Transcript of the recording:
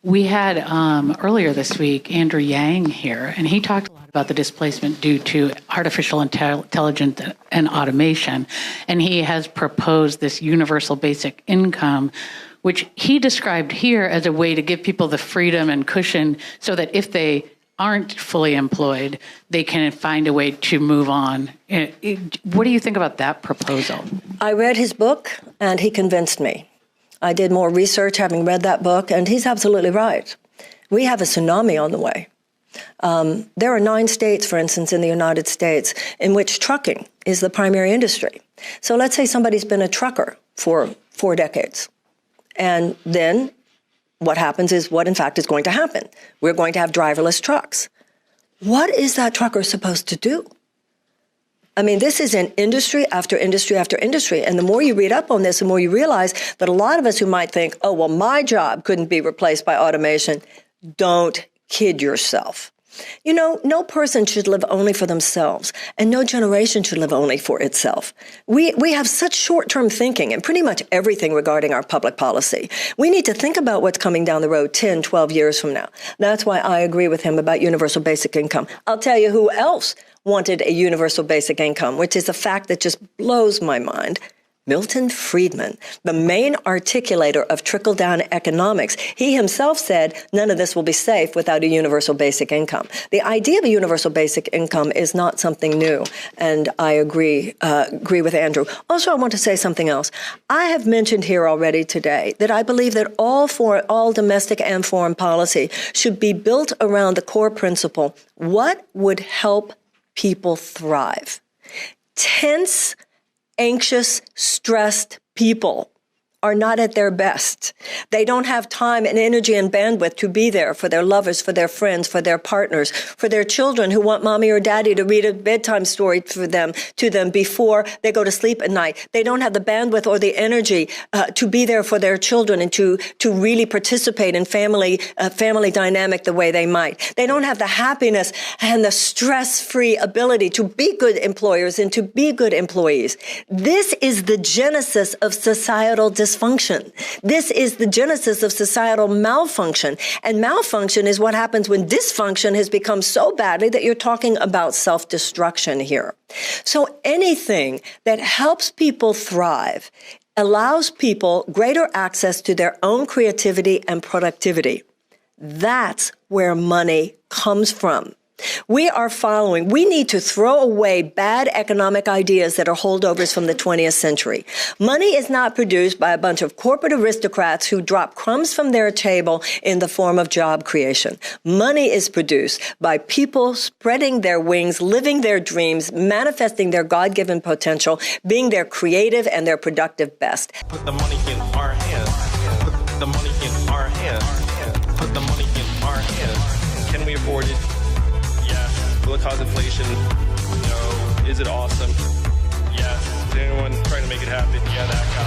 We had earlier this week Andrew Yang here, and he talked a lot about the displacement due to artificial intelligence and automation. And he has proposed this universal basic income, which he described here as a way to give people the freedom and cushion so that if they aren't fully employed, they can find a way to move on. What do you think about that proposal? I read his book, and he convinced me. I did more research having read that book, and he's absolutely right. We have a tsunami on the way. There are 9 states, for instance, in the United States, in which trucking is the primary industry. So let's say somebody's been a trucker for 4 decades. And then what happens is what, in fact, is going to happen. We're going to have driverless trucks. What is that trucker supposed to do? I mean, this is in industry after industry after industry. And the more you read up on this, the more you realize that a lot of us who might think, oh, well, my job couldn't be replaced by automation, don't kid yourself. You know, no person should live only for themselves, and no generation should live only for itself. We have such short-term thinking in pretty much everything regarding our public policy. We need to think about what's coming down the road 10, 12 years from now. That's why I agree with him about universal basic income. I'll tell you who else wanted a universal basic income, which is a fact that just blows my mind. Milton Friedman, the main articulator of trickle-down economics, he himself said none of this will be safe without a universal basic income. The idea of a universal basic income is not something new, and I agree with Andrew. Also, I want to say something else. I have mentioned here already today that I believe that all domestic and foreign policy should be built around the core principle: what would help people thrive? Tense, anxious, stressed people are not at their best. They don't have time and energy and bandwidth to be there for their lovers, for their friends, for their partners, for their children who want mommy or daddy to read a bedtime story to them before they go to sleep at night. They don't have the bandwidth or the energy to be there for their children and to really participate in family dynamic the way they might. They don't have the happiness and the stress-free ability to be good employers and to be good employees. This is the genesis of societal dysfunction. This is the genesis of societal malfunction. And malfunction is what happens when dysfunction has become so badly that you're talking about self-destruction here. So anything that helps people thrive allows people greater access to their own creativity and productivity. That's where money comes from. We need to throw away bad economic ideas that are holdovers from the 20th century. Money is not produced by a bunch of corporate aristocrats who drop crumbs from their table in the form of job creation. Money is produced by people spreading their wings, living their dreams, manifesting their God-given potential, being their creative and their productive best. Put the money in our hands. Put the money in our hands. Put the money in our hands. Can we afford it? Will it cause inflation? No. Is it awesome? Yes. Is anyone trying to make it happen? Yeah, that guy.